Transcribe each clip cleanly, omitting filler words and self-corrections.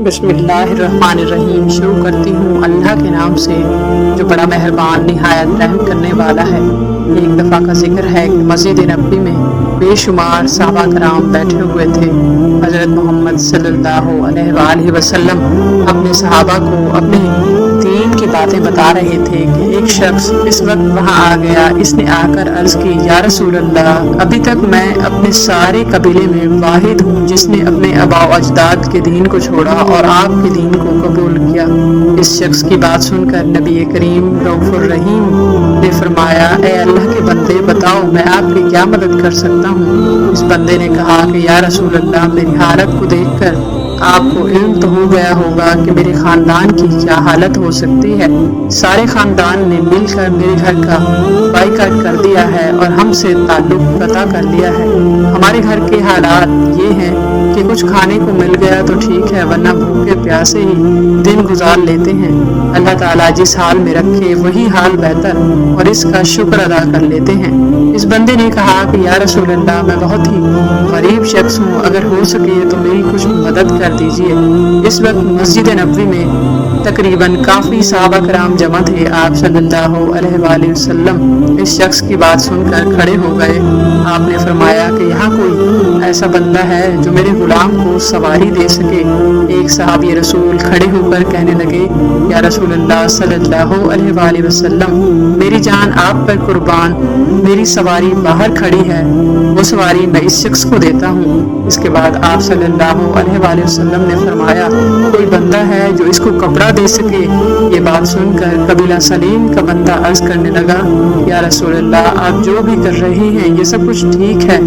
बिस्मिल्लाहिर्रहमानिर्रहीम। शुरू करती हूँ अल्लाह के नाम से जो बड़ा मेहरबान निहायत रहम करने वाला है। एक दफ़ा का जिक्र है कि मस्जिद नबी में बेशुमार सहाबा कराम बैठे हुए थे। हज़रत मोहम्मद सल्लल्लाहु अलैहि वसल्लम अपने सहाबा को अपने दीन की बातें बता रहे थे कि एक शख्स इस वक्त वहाँ आ गया। इसने आकर अर्ज़ की, या रसूल अल्लाह, अभी तक मैं अपने सारे कबीले में वाहिद हूँ जिसने अपने आबा व अजदाद के दीन को छोड़ा और आपके दीन को कबूल किया। इस शख्स की बात सुनकर नबी करीम रऊफ़ुर रहीम ने फरमाया, ए अल्लाह के बंदे, बताओ मैं आपकी क्या मदद कर सकता हूँ। इस बंदे ने कहा कि या रसूल अल्लाह, मेरी हालत को देखकर आपको इल्म तो हो गया होगा कि मेरे खानदान की क्या हालत हो सकती है। सारे खानदान ने मिलकर मेरे घर का बाइकाट कर दिया है और हमसे ताल्लुक कता कर लिया है। हमारे घर के हालात ये हैं कि कुछ खाने को मिल गया तो ठीक है, वरना भूखे प्यासे ही दिन गुजार लेते हैं। अल्लाह ताला जिस हाल में रखे वही हाल बेहतर, और इसका शुक्र अदा कर लेते हैं। इस बंदे ने कहा कि या रसूल अल्लाह, मैं बहुत ही गरीब शख्स हूँ, अगर हो सके तो मेरी कुछ मदद कर दीजिए। इस वक्त मस्जिद नबवी में तकरीबन काफ़ी सहाबा कराम जमा थे। आप सल्लल्लाहु अलैहि वसल्लम इस शख्स की बात सुनकर खड़े हो गए। आपने फरमाया कि यहाँ कोई ऐसा बंदा है जो मेरे गुलाम को सवारी दे सके। एक सहाबी रसूल खड़े होकर कहने लगे, या रसूल अल्लाह सल्लल्लाहु अलैहि वसल्लम, मेरी जान आप पर कुर्बान, मेरी सवारी बाहर खड़ी है, वो सवारी मैं इस शख्स को देता हूँ। इसके बाद आप सल्लल्लाहु अलैहि वसल्लम ने फरमाया, कोई बंदा है जो इसको कपड़ा दे सके। ये बात सुनकर कबीला सलीम का बंदा अर्ज करने लगा, या रसूल अल्लाह, आप जो भी कर रहे हैं ये सब कुछ ठीक है,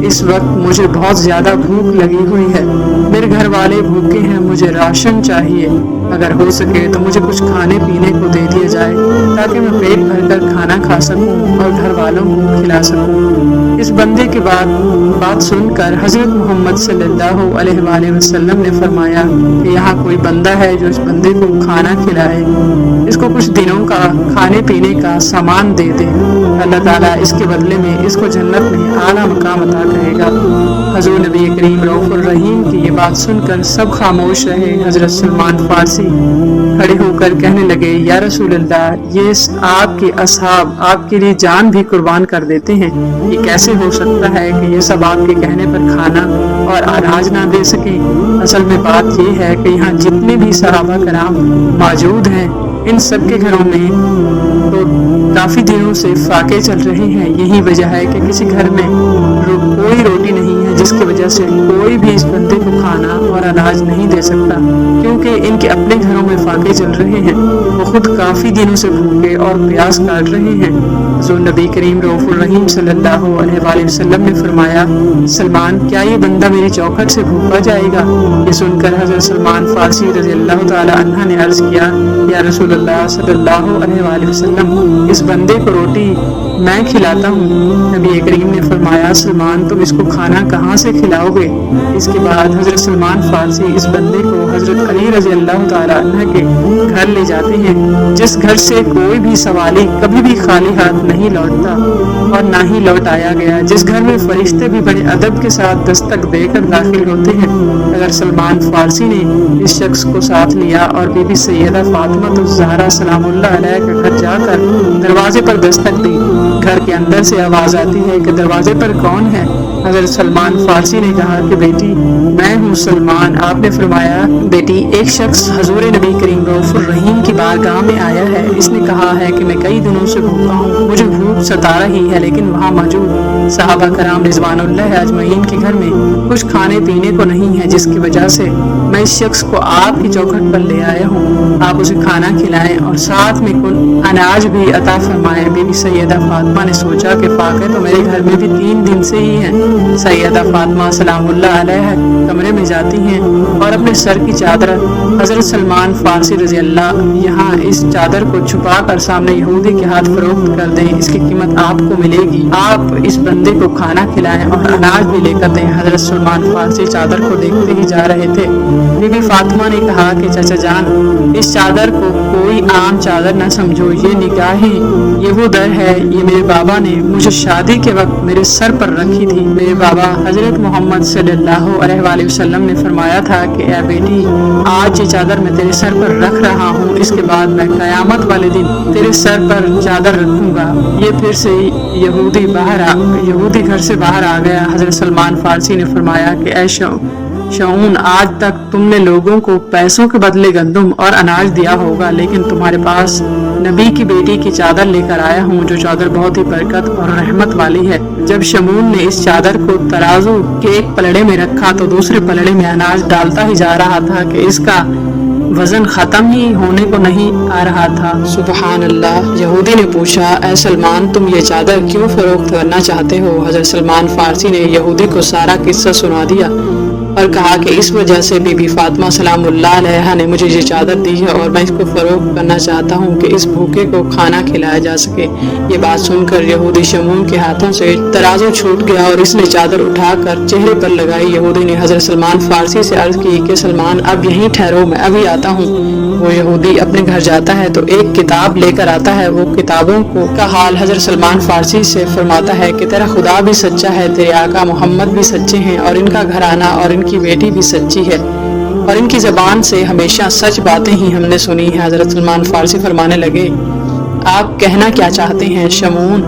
इस वक्त मुझे बहुत ज्यादा भूख लगी हुई है, मेरे घर वाले भूखे हैं, मुझे राशन चाहिए। अगर हो सके तो मुझे कुछ खाने पीने को दे दिया जाए ताकि मैं पेट भरकर खाना खा सकूं और घर वालों को खिला सकूं। इस बंदे के बाद बात सुनकर हजरत मोहम्मद सल्लल्लाहु अलैहि वसल्लम ने फरमाया कि यहाँ कोई बंदा है जो इस बंदे को खाना खिलाए, इसको कुछ दिनों का खाने पीने का सामान दे दे। अल्लाह ताला इसके बदले में इसको जन्नत में आला मकाम अता करेगा। हजूर नबी करीम रऊफ़ुर रहीम की ये बात सुनकर सब खामोश रहे। हजरत सलमान फारसी खड़े होकर कहने लगे, या रसूल अल्लाह, ये आपके असहाब आपके लिए जान भी कुर्बान कर देते हैं। ये कैसे हो सकता है कि ये सब आपके कहने पर खाना और अनाज ना दे सके। असल में बात ये है कि यहाँ जितने भी सहाबा कराम मौजूद हैं, इन सब के घरों में तो काफी दिनों से फाके चल रहे हैं। यही वजह है कि किसी घर में कोई रोटी नहीं है, जिसकी वजह से कोई भी इस बंदे को खाना और अनाज नहीं दे सकता, क्योंकि इनके अपने घरों में फाके चल रहे हैं। वो खुद काफी दिनों से भूखे और प्यास काट रहे हैं। जो नबी करीम रऊफ़ुर रहीम सल्लल्लाहु अलैहि वसल्लम ने फरमाया, सलमान, क्या ये बंदा मेरी चौखट से भूखा जाएगा? ये सुनकर हज़रत सलमान फारसी रज़ियल्लाहु ताला अन्हा ने अर्ज किया, या रसूल अल्लाह सल्लल्लाहु अलैहि वसल्लम, इस बंदे को रोटी मैं खिलाता हूँ। नबी करीम ने फरमाया, सलमान, तुम इसको खाना कहाँ से खिलाओगे? इसके बाद हजरत सलमान फारसी इस बंदे को हजरत अली रज़ियल्लाहु ताला अन्हा के घर ले जाते हैं, जिस घर से कोई भी सवाली कभी भी खाली हाथ नहीं लौटता और ना ही लौट आया गया, जिस घर में फरिश्ते भी बड़े अदब के साथ दस्तक देकर दाखिल होते हैं। अगर सलमान फारसी ने इस शख्स को साथ लिया और बीबी सैयदा फातिमा ज़हरा सलामुल्लाह अलैहा के घर जाकर दरवाजे पर दस्तक दी। घर के अंदर से आवाज आती है कि दरवाजे पर कौन है? हज़रत सलमान फारसी ने कहा कि बेटी, मैं हूँ सलमान। आपने फरमाया, बेटी, एक शख्स हजूर नबी करीम रऊफ़ुर रहीम की बारगाह में आया है। इसने कहा है कि मैं कई दिनों से भूखा हूँ, मुझे भूख सता रही है, लेकिन वहाँ मौजूद सहाबा कराम रिज़वानुल्लाह अजमईन के घर में कुछ खाने पीने को नहीं है, जिसकी वजह से मैं इस शख्स को आपकी चौखट पर ले आया हूँ। आप उसे खाना खिलाएं और साथ में कुछ अनाज भी अता फरमाएं। बीबी सैयदा फातिमा ने सोचा कि फाके तो मेरे घर में भी 3 दिन से ही है। सैयदा फातिमा सलामुल्लाह अलैहा कमरे में जाती हैं और अपने सर की चादर हजरत सलमान फारसी रज़ियल्लाहु यहाँ इस चादर को छुपा कर सामने यहूदी के हाथ फरोख्त कर दें, इसकी कीमत आपको मिलेगी। आप इस बंदे को खाना खिलाएं और अनाज भी लेकर दें। हजरत सलमान फारसी चादर को देखते ही जा रहे थे। बीबी फातिमा ने कहा कि चाचा जान, इस चादर को कोई आम चादर न समझो, ये निगाहें ये वो दर है, ये मेरे बाबा ने मुझे शादी के वक्त मेरे सर पर रखी थी। मेरे बाबा हजरत मोहम्मद सल्लल्लाहु अलैहि वसल्लम ने फरमाया था कि ए बेटी, आज ये चादर मैं तेरे सर पर रख रहा हूँ, इसके बाद मैं क़यामत वाले दिन तेरे सर पर चादर रखूंगा। ये फिर से यहूदी घर से बाहर आ गया। हजरत सलमान फारसी ने फरमाया कि ऐ शऊन, आज तक तुमने लोगों को पैसों के बदले गंदम और अनाज दिया होगा, लेकिन तुम्हारे पास नबी की बेटी की चादर लेकर आया हूँ, जो चादर बहुत ही बरकत और रहमत वाली है। जब शमून ने इस चादर को तराजू के एक पलड़े में रखा तो दूसरे पलड़े में अनाज डालता ही जा रहा था कि इसका वजन खत्म ही होने को नहीं आ रहा था। सुबहान अल्लाह। यहूदी ने पूछा, ऐ सलमान, तुम ये चादर क्यों फरोख्त करना चाहते हो? हजरत सलमान फारसी ने यहूदी को सारा किस्सा सुना दिया और कहा कि इस वजह से बीबी फातिमा सलामुल्लाह अलैहा ने मुझे ये चादर दी है और मैं इसको फरोख्त करना चाहता हूँ कि इस भूखे को खाना खिलाया जा सके। ये बात सुनकर यहूदी शमून के हाथों से तराजू छूट गया और इसने चादर उठाकर चेहरे पर लगाई। यहूदी ने हजरत सलमान फारसी से अर्ज की कि सलमान, अब यहीं ठहरो, मैं अभी आता हूँ। वो यहूदी अपने घर जाता है तो एक किताब लेकर आता है। वो किताबों का हाल हजरत सलमान फारसी से फरमाता है कि तेरा खुदा भी सच्चा है, तेरे आका मोहम्मद भी सच्चे हैं और इनका घराना और इनकी बेटी भी सच्ची है और इनकी ज़बान से हमेशा सच बातें ही हमने सुनी है। हजरत सलमान फारसी फरमाने लगे, आप कहना क्या चाहते हैं शमून?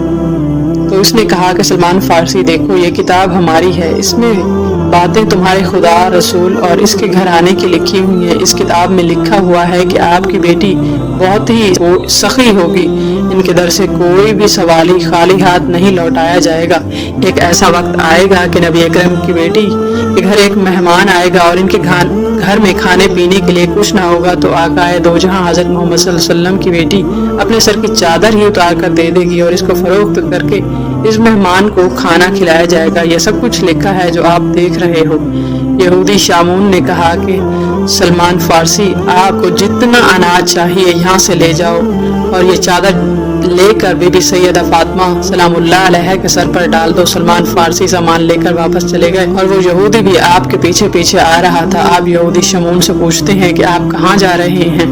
तो उसने कहा कि सलमान फारसी, देखो ये किताब हमारी है, इसमें बातें तुम्हारे खुदा, रसूल और इसके घराने की लिखी हुई है। इस किताब में लिखा हुआ है कि आपकी बेटी बहुत ही सखी होगी, इनके दर से कोई भी सवाली खाली हाथ नहीं लौटाया जाएगा। एक ऐसा वक्त आएगा कि नबी अकरम की बेटी के घर एक मेहमान आएगा और इनके घर में खाने पीने के लिए कुछ ना होगा तो आकाए दो जहां हजरत मोहम्मद सल्लल्लाहु अलैहि वसल्लम की बेटी अपने सर की चादर ही उतार कर दे देगी और इसको फरोख्त करके इस मेहमान को खाना खिलाया जाएगा। यह सब कुछ लिखा है जो आप देख रहे हो। यहूदी शामून ने कहा कि सलमान फारसी, आपको जितना अनाज चाहिए यहाँ से ले जाओ और ये चादर लेकर बीबी सैयदा फातिमा सलामुल्लाह अलैहा के सर पर डाल दो। सलमान फारसी सामान लेकर वापस चले गए और वो यहूदी भी आपके पीछे पीछे आ रहा था। आप यहूदी शमून से पूछते हैं कि आप कहाँ जा रहे हैं?